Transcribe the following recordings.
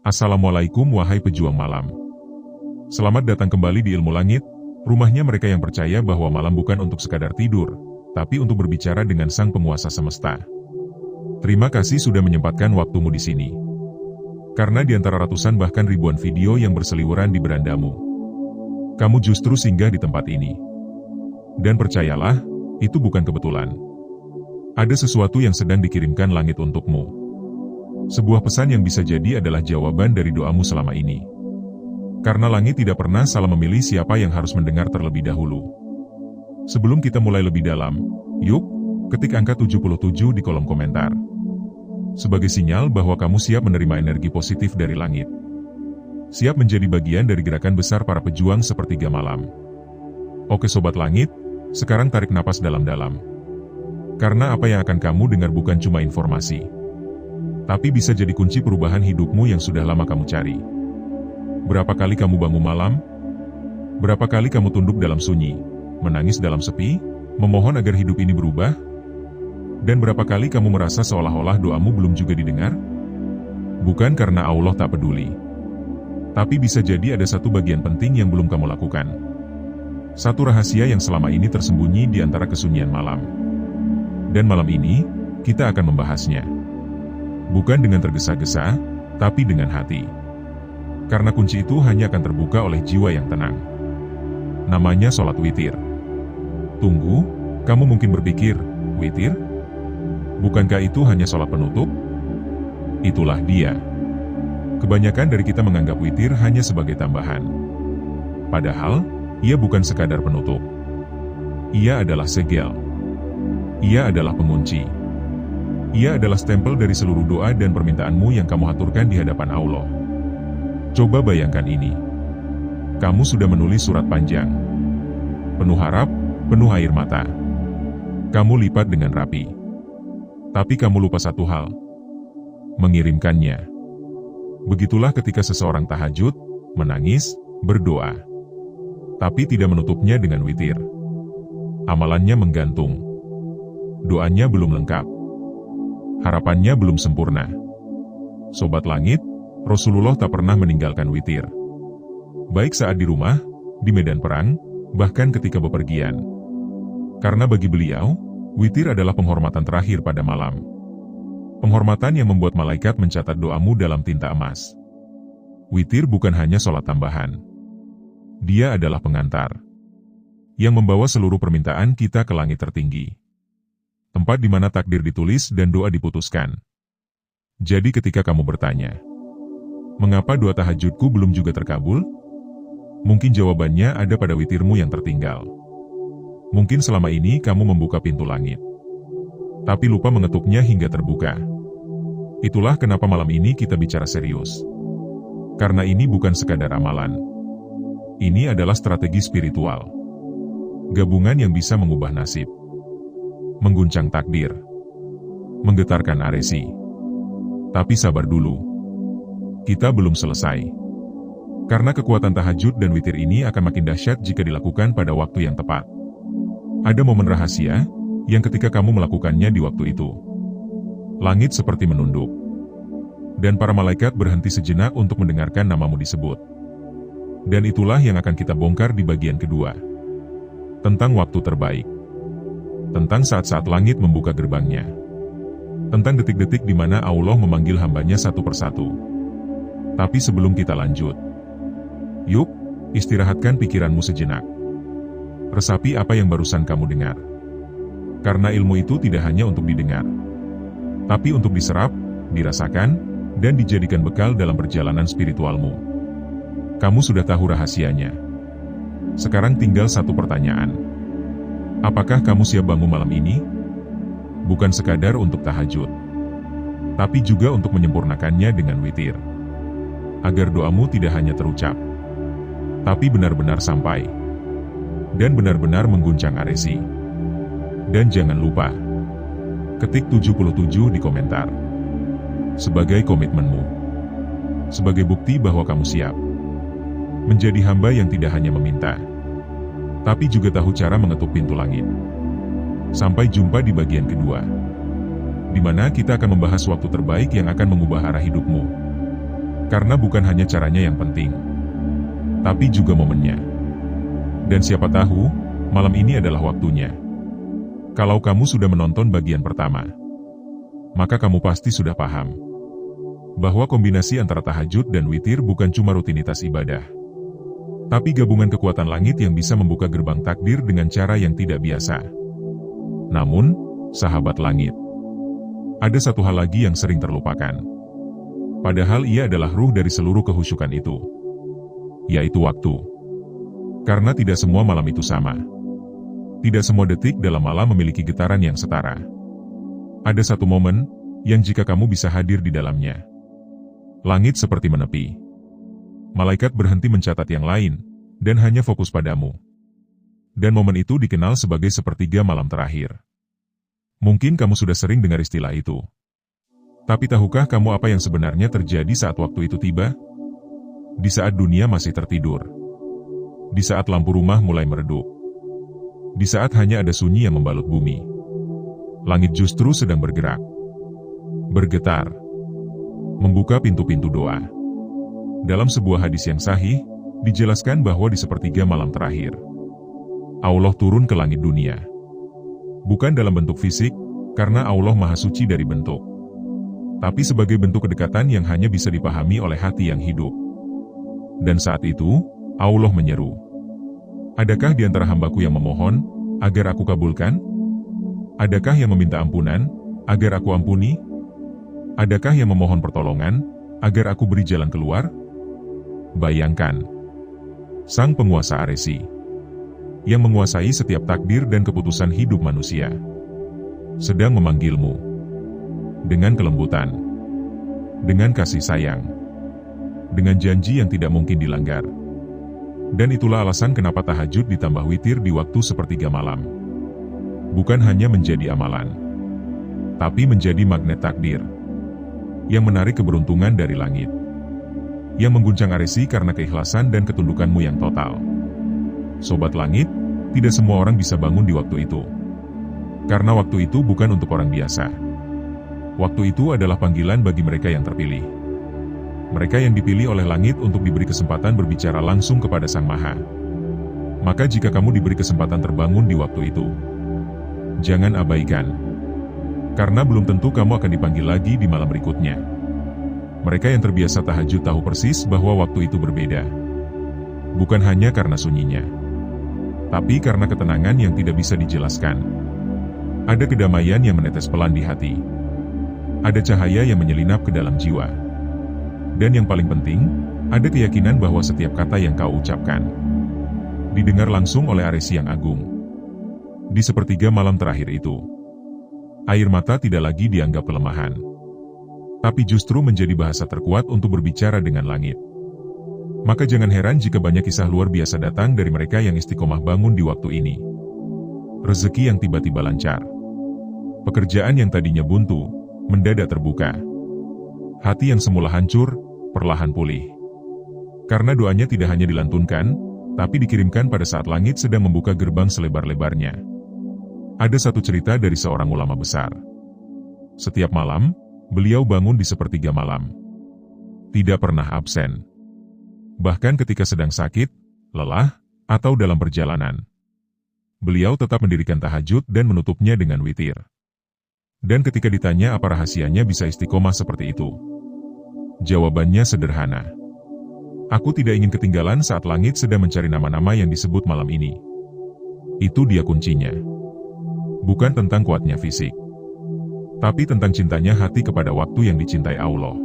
Assalamualaikum wahai pejuang malam. Selamat datang kembali di Ilmu Langit, rumahnya mereka yang percaya bahwa malam bukan untuk sekadar tidur, tapi untuk berbicara dengan Sang Penguasa Semesta. Terima kasih sudah menyempatkan waktumu di sini. Karena di antara ratusan bahkan ribuan video yang berseliweran di berandamu, kamu justru singgah di tempat ini. Dan percayalah, itu bukan kebetulan. Ada sesuatu yang sedang dikirimkan langit untukmu. Sebuah pesan yang bisa jadi adalah jawaban dari doamu selama ini. Karena langit tidak pernah salah memilih siapa yang harus mendengar terlebih dahulu. Sebelum kita mulai lebih dalam, yuk, ketik angka 77 di kolom komentar. Sebagai sinyal bahwa kamu siap menerima energi positif dari langit. Siap menjadi bagian dari gerakan besar para pejuang sepertiga malam. Oke Sobat Langit, sekarang tarik napas dalam-dalam. Karena apa yang akan kamu dengar bukan cuma informasi, tapi bisa jadi kunci perubahan hidupmu yang sudah lama kamu cari. Berapa kali kamu bangun malam? Berapa kali kamu tunduk dalam sunyi, menangis dalam sepi, memohon agar hidup ini berubah? Dan berapa kali kamu merasa seolah-olah doamu belum juga didengar? Bukan karena Allah tak peduli. Tapi bisa jadi ada satu bagian penting yang belum kamu lakukan. Satu rahasia yang selama ini tersembunyi di antara kesunyian malam. Dan malam ini, kita akan membahasnya. Bukan dengan tergesa-gesa, tapi dengan hati. Karena kunci itu hanya akan terbuka oleh jiwa yang tenang. Namanya sholat witir. Tunggu, kamu mungkin berpikir, witir? Bukankah itu hanya sholat penutup? Itulah dia. Kebanyakan dari kita menganggap witir hanya sebagai tambahan. Padahal, ia bukan sekadar penutup. Ia adalah segel. Ia adalah pengunci. Ia adalah stempel dari seluruh doa dan permintaanmu yang kamu haturkan di hadapan Allah. Coba bayangkan ini. Kamu sudah menulis surat panjang. Penuh harap, penuh air mata. Kamu lipat dengan rapi. Tapi kamu lupa satu hal. Mengirimkannya. Begitulah ketika seseorang tahajud, menangis, berdoa. Tapi tidak menutupnya dengan witir. Amalannya menggantung. Doanya belum lengkap. Harapannya belum sempurna. Sobat Langit, Rasulullah tak pernah meninggalkan witir. Baik saat di rumah, di medan perang, bahkan ketika bepergian. Karena bagi beliau, witir adalah penghormatan terakhir pada malam. Penghormatan yang membuat malaikat mencatat doamu dalam tinta emas. Witir bukan hanya sholat tambahan. Dia adalah pengantar. Yang membawa seluruh permintaan kita ke langit tertinggi. Tempat di mana takdir ditulis dan doa diputuskan. Jadi ketika kamu bertanya, mengapa doa tahajudku belum juga terkabul? Mungkin jawabannya ada pada witirmu yang tertinggal. Mungkin selama ini kamu membuka pintu langit, tapi lupa mengetuknya hingga terbuka. Itulah kenapa malam ini kita bicara serius. Karena ini bukan sekadar amalan. Ini adalah strategi spiritual. Gabungan yang bisa mengubah nasib. Mengguncang takdir, menggetarkan aresi. Tapi sabar dulu. Kita belum selesai. Karena kekuatan tahajud dan witir ini akan makin dahsyat jika dilakukan pada waktu yang tepat. Ada momen rahasia, yang ketika kamu melakukannya di waktu itu, langit seperti menunduk. Dan para malaikat berhenti sejenak untuk mendengarkan namamu disebut. Dan itulah yang akan kita bongkar di bagian kedua. Tentang waktu terbaik. Tentang saat-saat langit membuka gerbangnya. Tentang detik-detik di mana Allah memanggil hambanya satu persatu. Tapi sebelum kita lanjut, yuk, istirahatkan pikiranmu sejenak. Resapi apa yang barusan kamu dengar. Karena ilmu itu tidak hanya untuk didengar, tapi untuk diserap, dirasakan, dan dijadikan bekal dalam perjalanan spiritualmu. Kamu sudah tahu rahasianya. Sekarang tinggal satu pertanyaan. Apakah kamu siap bangun malam ini? Bukan sekadar untuk tahajud, tapi juga untuk menyempurnakannya dengan witir. Agar doamu tidak hanya terucap, tapi benar-benar sampai. Dan benar-benar mengguncang aresi. Dan jangan lupa, ketik 77 di komentar. Sebagai komitmenmu. Sebagai bukti bahwa kamu siap. Menjadi hamba yang tidak hanya meminta, tapi juga tahu cara mengetuk pintu langit. Sampai jumpa di bagian kedua. di mana kita akan membahas waktu terbaik yang akan mengubah arah hidupmu. Karena bukan hanya caranya yang penting, tapi juga momennya. Dan siapa tahu, malam ini adalah waktunya. Kalau kamu sudah menonton bagian pertama, maka kamu pasti sudah paham bahwa kombinasi antara tahajud dan witir bukan cuma rutinitas ibadah, tapi gabungan kekuatan langit yang bisa membuka gerbang takdir dengan cara yang tidak biasa. Namun, sahabat langit, ada satu hal lagi yang sering terlupakan. Padahal ia adalah ruh dari seluruh kehusyukan itu, yaitu waktu. Karena tidak semua malam itu sama. Tidak semua detik dalam malam memiliki getaran yang setara. Ada satu momen yang jika kamu bisa hadir di dalamnya, langit seperti menepi. Malaikat berhenti mencatat yang lain, dan hanya fokus padamu. Dan momen itu dikenal sebagai sepertiga malam terakhir. Mungkin kamu sudah sering dengar istilah itu. Tapi tahukah kamu apa yang sebenarnya terjadi saat waktu itu tiba? Di saat dunia masih tertidur. Di saat lampu rumah mulai meredup. Di saat hanya ada sunyi yang membalut bumi. Langit justru sedang bergerak. Bergetar. Membuka pintu-pintu doa. Dalam sebuah hadis yang sahih, dijelaskan bahwa di sepertiga malam terakhir, Allah turun ke langit dunia. Bukan dalam bentuk fisik, karena Allah Maha Suci dari bentuk, tapi sebagai bentuk kedekatan yang hanya bisa dipahami oleh hati yang hidup. Dan saat itu, Allah menyeru, "Adakah di antara hambaku yang memohon, agar aku kabulkan? Adakah yang meminta ampunan, agar aku ampuni? Adakah yang memohon pertolongan, agar aku beri jalan keluar?" Bayangkan, Sang Penguasa Aresi, yang menguasai setiap takdir dan keputusan hidup manusia, sedang memanggilmu, dengan kelembutan, dengan kasih sayang, dengan janji yang tidak mungkin dilanggar. Dan itulah alasan kenapa tahajud ditambah witir di waktu sepertiga malam. Bukan hanya menjadi amalan, tapi menjadi magnet takdir, yang menarik keberuntungan dari langit, yang mengguncang Aresi karena keikhlasan dan ketundukanmu yang total. Sobat langit, tidak semua orang bisa bangun di waktu itu. Karena waktu itu bukan untuk orang biasa. Waktu itu adalah panggilan bagi mereka yang terpilih. Mereka yang dipilih oleh langit untuk diberi kesempatan berbicara langsung kepada Sang Maha. Maka jika kamu diberi kesempatan terbangun di waktu itu, jangan abaikan. Karena belum tentu kamu akan dipanggil lagi di malam berikutnya. Mereka yang terbiasa tahajud tahu persis bahwa waktu itu berbeda. Bukan hanya karena sunyinya, tapi karena ketenangan yang tidak bisa dijelaskan. Ada kedamaian yang menetes pelan di hati. Ada cahaya yang menyelinap ke dalam jiwa. Dan yang paling penting, ada keyakinan bahwa setiap kata yang kau ucapkan didengar langsung oleh Aresi yang agung. Di sepertiga malam terakhir itu, air mata tidak lagi dianggap kelemahan, tapi justru menjadi bahasa terkuat untuk berbicara dengan langit. Maka jangan heran jika banyak kisah luar biasa datang dari mereka yang istiqomah bangun di waktu ini. Rezeki yang tiba-tiba lancar. Pekerjaan yang tadinya buntu, mendadak terbuka. Hati yang semula hancur, perlahan pulih. Karena doanya tidak hanya dilantunkan, tapi dikirimkan pada saat langit sedang membuka gerbang selebar-lebarnya. Ada satu cerita dari seorang ulama besar. Setiap malam, beliau bangun di sepertiga malam. Tidak pernah absen. Bahkan ketika sedang sakit, lelah, atau dalam perjalanan, beliau tetap mendirikan tahajud dan menutupnya dengan witir. Dan ketika ditanya apa rahasianya bisa istiqomah seperti itu, jawabannya sederhana. Aku tidak ingin ketinggalan saat langit sedang mencari nama-nama yang disebut malam ini. Itu dia kuncinya. Bukan tentang kuatnya fisik, tapi tentang cintanya hati kepada waktu yang dicintai Allah.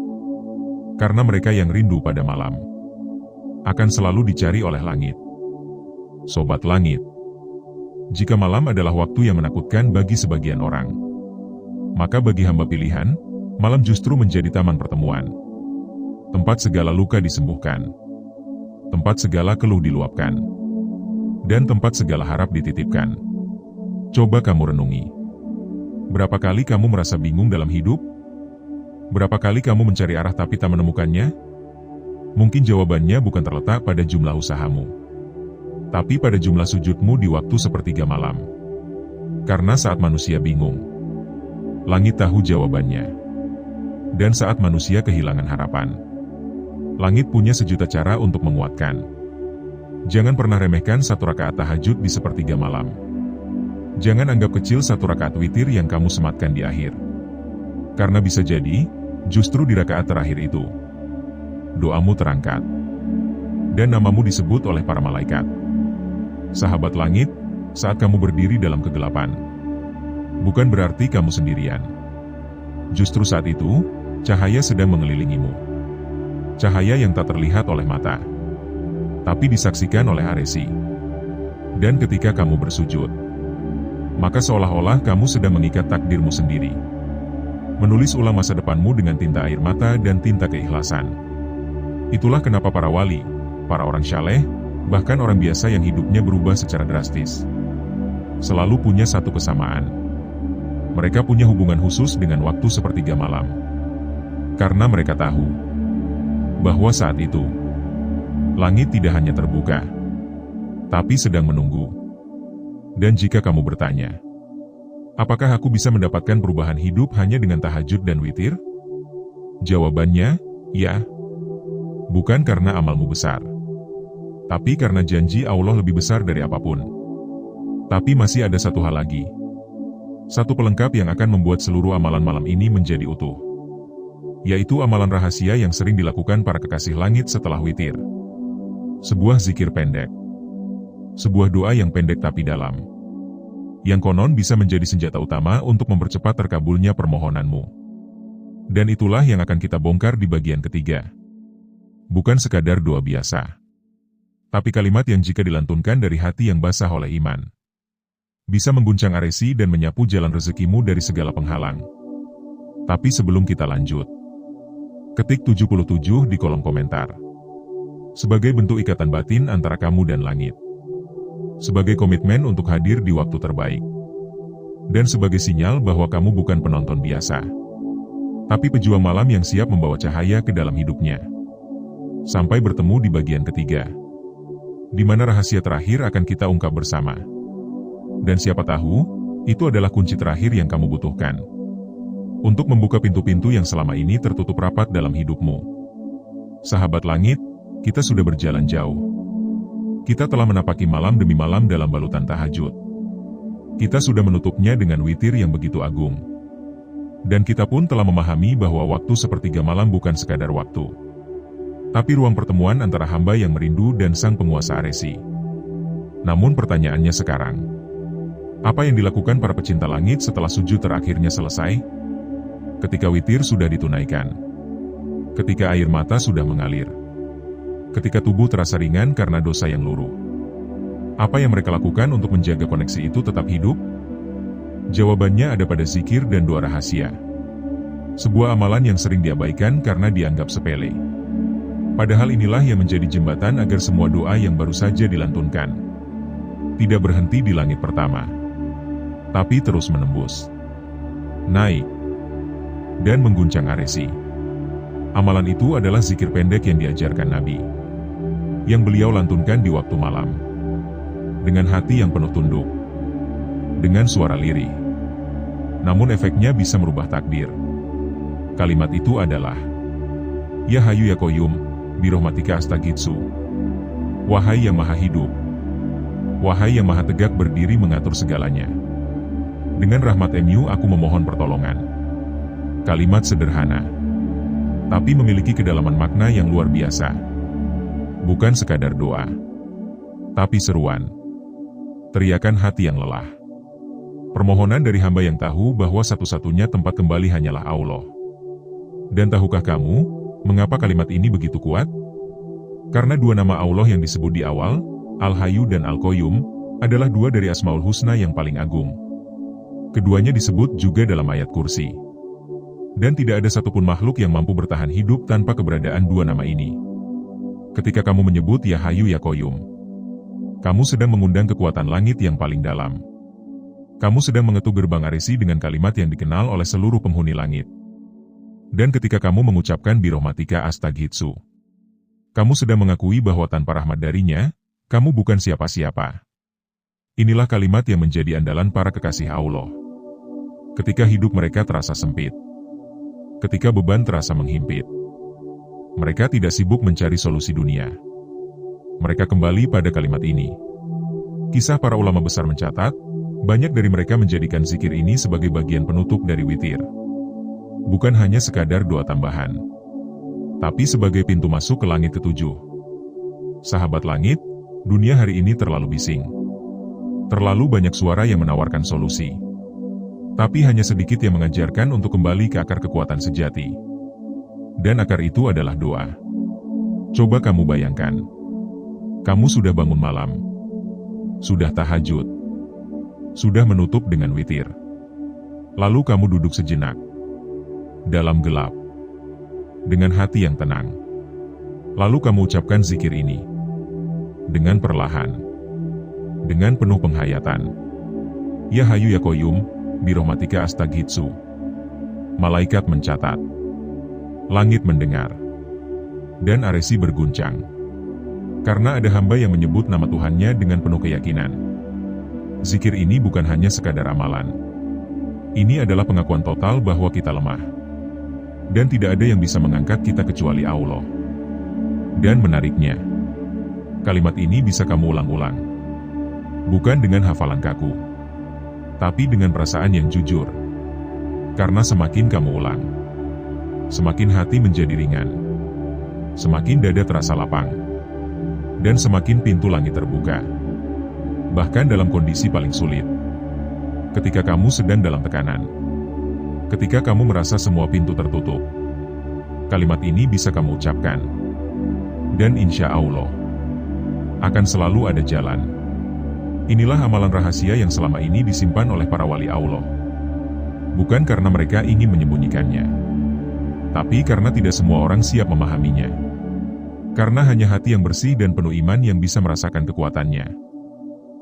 Karena mereka yang rindu pada malam akan selalu dicari oleh langit. Sobat langit, jika malam adalah waktu yang menakutkan bagi sebagian orang, maka bagi hamba pilihan, malam justru menjadi taman pertemuan. Tempat segala luka disembuhkan, tempat segala keluh diluapkan, dan tempat segala harap dititipkan. Coba kamu renungi. Berapa kali kamu merasa bingung dalam hidup? Berapa kali kamu mencari arah tapi tak menemukannya? Mungkin jawabannya bukan terletak pada jumlah usahamu, tapi pada jumlah sujudmu di waktu sepertiga malam. Karena saat manusia bingung, langit tahu jawabannya. Dan saat manusia kehilangan harapan, Langit punya sejuta cara untuk menguatkan. Jangan pernah remehkan satu rakaat tahajud di sepertiga malam. Jangan anggap kecil satu rakaat witir yang kamu sematkan di akhir. Karena bisa jadi, justru di rakaat terakhir itu, doamu terangkat. Dan namamu disebut oleh para malaikat. Sahabat langit, saat kamu berdiri dalam kegelapan, bukan berarti kamu sendirian. Justru saat itu, cahaya sedang mengelilingimu. Cahaya yang tak terlihat oleh mata, tapi disaksikan oleh Aresi. Dan ketika kamu bersujud, maka seolah-olah kamu sedang mengikat takdirmu sendiri. Menulis ulang masa depanmu dengan tinta air mata dan tinta keikhlasan. Itulah kenapa para wali, para orang syaleh, bahkan orang biasa yang hidupnya berubah secara drastis, selalu punya satu kesamaan. Mereka punya hubungan khusus dengan waktu sepertiga malam. Karena mereka tahu bahwa saat itu, langit tidak hanya terbuka, tapi sedang menunggu. Dan jika kamu bertanya, apakah aku bisa mendapatkan perubahan hidup hanya dengan tahajud dan witir? Jawabannya, ya. Bukan karena amalmu besar, tapi karena janji Allah lebih besar dari apapun. Tapi masih ada satu hal lagi. Satu pelengkap yang akan membuat seluruh amalan malam ini menjadi utuh. Yaitu amalan rahasia yang sering dilakukan para kekasih langit setelah witir. Sebuah zikir pendek. Sebuah doa yang pendek tapi dalam. Yang konon bisa menjadi senjata utama untuk mempercepat terkabulnya permohonanmu. Dan itulah yang akan kita bongkar di bagian ketiga. Bukan sekadar doa biasa, tapi kalimat yang jika dilantunkan dari hati yang basah oleh iman, bisa mengguncang Aresi dan menyapu jalan rezekimu dari segala penghalang. Tapi sebelum kita lanjut, ketik 77 di kolom komentar. Sebagai bentuk ikatan batin antara kamu dan langit. Sebagai komitmen untuk hadir di waktu terbaik. Dan sebagai sinyal bahwa kamu bukan penonton biasa, tapi pejuang malam yang siap membawa cahaya ke dalam hidupnya. Sampai bertemu di bagian ketiga, di mana rahasia terakhir akan kita ungkap bersama. Dan siapa tahu, itu adalah kunci terakhir yang kamu butuhkan untuk membuka pintu-pintu yang selama ini tertutup rapat dalam hidupmu. Sahabat langit, kita sudah berjalan jauh. Kita telah menapaki malam demi malam dalam balutan tahajud. Kita sudah menutupnya dengan witir yang begitu agung. Dan kita pun telah memahami bahwa waktu sepertiga malam bukan sekadar waktu, tapi ruang pertemuan antara hamba yang merindu dan sang penguasa Aresi. Namun pertanyaannya sekarang, apa yang dilakukan para pecinta langit setelah sujud terakhirnya selesai? Ketika witir sudah ditunaikan, ketika air mata sudah mengalir, ketika tubuh terasa ringan karena dosa yang luruh, apa yang mereka lakukan untuk menjaga koneksi itu tetap hidup? Jawabannya ada pada zikir dan doa rahasia. Sebuah amalan yang sering diabaikan karena dianggap sepele. Padahal inilah yang menjadi jembatan agar semua doa yang baru saja dilantunkan tidak berhenti di langit pertama, tapi terus menembus, naik, dan mengguncang Aresi. Amalan itu adalah zikir pendek yang diajarkan Nabi, yang beliau lantunkan di waktu malam, dengan hati yang penuh tunduk, dengan suara lirih. Namun efeknya bisa merubah takdir. Kalimat itu adalah, Ya Hayu Ya Qayyum, Birahmatika Astaghitsu. Wahai yang maha hidup, wahai yang maha tegak berdiri mengatur segalanya, dengan rahmat-Mu aku memohon pertolongan. Kalimat sederhana, tapi memiliki kedalaman makna yang luar biasa. Bukan sekadar doa, tapi seruan, teriakan hati yang lelah. Permohonan dari hamba yang tahu bahwa satu-satunya tempat kembali hanyalah Allah. Dan tahukah kamu, mengapa kalimat ini begitu kuat? Karena dua nama Allah yang disebut di awal, Al-Hayyu dan Al-Qayyum, adalah dua dari Asmaul Husna yang paling agung. Keduanya disebut juga dalam ayat kursi. Dan tidak ada satupun makhluk yang mampu bertahan hidup tanpa keberadaan dua nama ini. Ketika kamu menyebut Ya Hayyu Ya Qayyum, kamu sedang mengundang kekuatan langit yang paling dalam. Kamu sedang mengetuk gerbang Aresi dengan kalimat yang dikenal oleh seluruh penghuni langit. Dan ketika kamu mengucapkan Birahmatika Astaghitsu, kamu sedang mengakui bahwa tanpa rahmat darinya, kamu bukan siapa-siapa. Inilah kalimat yang menjadi andalan para kekasih Allah. Ketika hidup mereka terasa sempit, ketika beban terasa menghimpit, Mereka tidak sibuk mencari solusi dunia. Mereka kembali pada kalimat ini. Kisah para ulama besar mencatat, banyak dari mereka menjadikan zikir ini sebagai bagian penutup dari witir. Bukan hanya sekadar doa tambahan, tapi sebagai pintu masuk ke langit ketujuh. Sahabat langit, dunia hari ini terlalu bising. Terlalu banyak suara yang menawarkan solusi. Tapi hanya sedikit yang mengajarkan untuk kembali ke akar kekuatan sejati. Dan akar itu adalah doa. Coba kamu bayangkan. Kamu sudah bangun malam. Sudah tahajud. Sudah menutup dengan witir. Lalu kamu duduk sejenak. Dalam gelap. Dengan hati yang tenang. Lalu kamu ucapkan zikir ini. Dengan perlahan. Dengan penuh penghayatan. Ya Hayu Ya Qayyum, birahmatika astaghitsu. Malaikat mencatat. Langit mendengar. Dan aresi berguncang. Karena ada hamba yang menyebut nama Tuhannya dengan penuh keyakinan. Zikir ini bukan hanya sekadar amalan. Ini adalah pengakuan total bahwa kita lemah. Dan tidak ada yang bisa mengangkat kita kecuali Allah. Dan menariknya, kalimat ini bisa kamu ulang-ulang. Bukan dengan hafalan kaku, tapi dengan perasaan yang jujur. Karena semakin kamu ulang, semakin hati menjadi ringan, semakin dada terasa lapang, dan semakin pintu langit terbuka. Bahkan dalam kondisi paling sulit, ketika kamu sedang dalam tekanan, ketika kamu merasa semua pintu tertutup, kalimat ini bisa kamu ucapkan. Dan insya Allah, akan selalu ada jalan. Inilah amalan rahasia yang selama ini disimpan oleh para wali Allah. Bukan karena mereka ingin menyembunyikannya, tapi karena tidak semua orang siap memahaminya. Karena hanya hati yang bersih dan penuh iman yang bisa merasakan kekuatannya.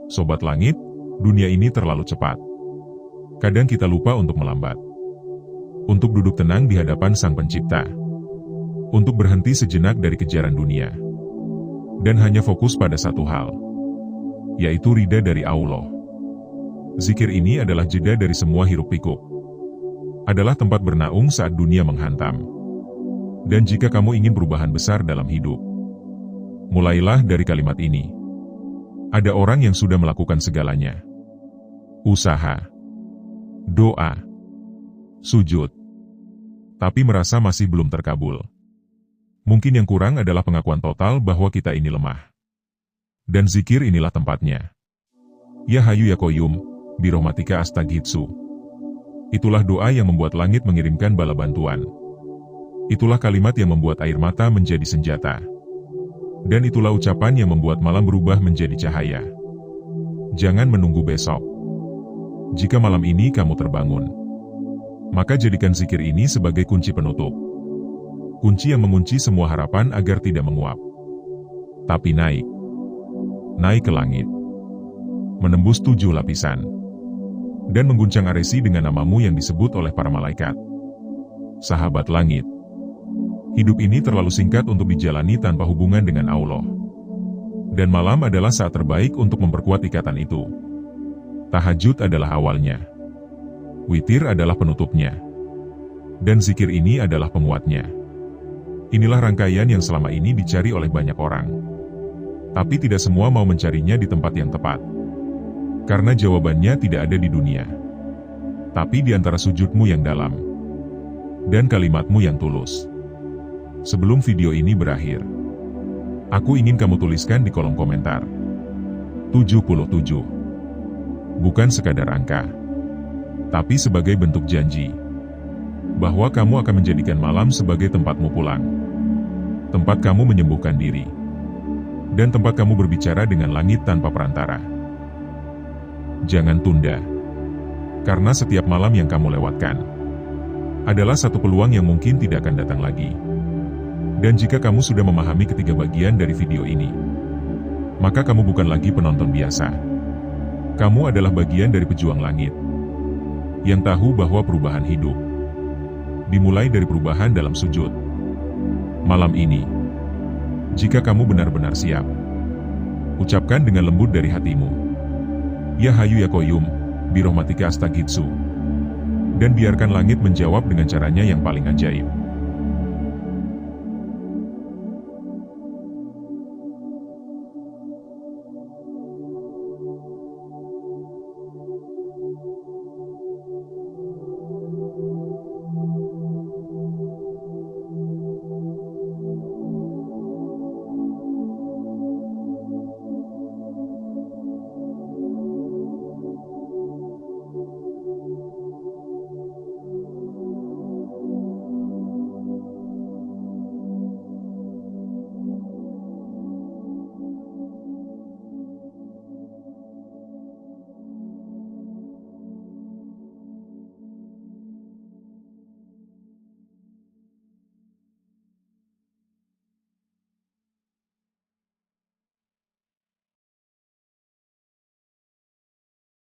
Sobat langit, dunia ini terlalu cepat. Kadang kita lupa untuk melambat. Untuk duduk tenang di hadapan Sang Pencipta. Untuk berhenti sejenak dari kejaran dunia. Dan hanya fokus pada satu hal, yaitu ridha dari Allah. Zikir ini adalah jeda dari semua hiruk-pikuk. Adalah tempat bernaung saat dunia menghantam. Dan jika kamu ingin perubahan besar dalam hidup, mulailah dari kalimat ini. Ada orang yang sudah melakukan segalanya. Usaha, doa, sujud, tapi merasa masih belum terkabul. Mungkin yang kurang adalah pengakuan total bahwa kita ini lemah. Dan zikir inilah tempatnya. Ya Hayu Ya Qayyum, birahmatika astaghitsu. Itulah doa yang membuat langit mengirimkan bala bantuan. Itulah kalimat yang membuat air mata menjadi senjata. Dan itulah ucapan yang membuat malam berubah menjadi cahaya. Jangan menunggu besok. Jika malam ini kamu terbangun, maka jadikan zikir ini sebagai kunci penutup. Kunci yang mengunci semua harapan agar tidak menguap. Tapi naik. Naik ke langit. Menembus 7 lapisan. Dan mengguncang aresi dengan namamu yang disebut oleh para malaikat. Sahabat langit. Hidup ini terlalu singkat untuk dijalani tanpa hubungan dengan Allah. Dan malam adalah saat terbaik untuk memperkuat ikatan itu. Tahajud adalah awalnya. Witir adalah penutupnya. Dan zikir ini adalah penguatnya. Inilah rangkaian yang selama ini dicari oleh banyak orang. Tapi tidak semua mau mencarinya di tempat yang tepat. Karena jawabannya tidak ada di dunia. Tapi di antara sujudmu yang dalam. Dan kalimatmu yang tulus. Sebelum video ini berakhir, aku ingin kamu tuliskan di kolom komentar. 77. Bukan sekadar angka. Tapi sebagai bentuk janji. Bahwa kamu akan menjadikan malam sebagai tempatmu pulang. Tempat kamu menyembuhkan diri. Dan tempat kamu berbicara dengan langit tanpa perantara. Jangan tunda. Karena setiap malam yang kamu lewatkan adalah satu peluang yang mungkin tidak akan datang lagi. Dan jika kamu sudah memahami ketiga bagian dari video ini, maka kamu bukan lagi penonton biasa. Kamu adalah bagian dari pejuang langit. Yang tahu bahwa perubahan hidup dimulai dari perubahan dalam sujud. Malam ini, jika kamu benar-benar siap, ucapkan dengan lembut dari hatimu. Ya Hayu Ya Qayyum, birahmatika astaghitsu. Dan biarkan langit menjawab dengan caranya yang paling ajaib.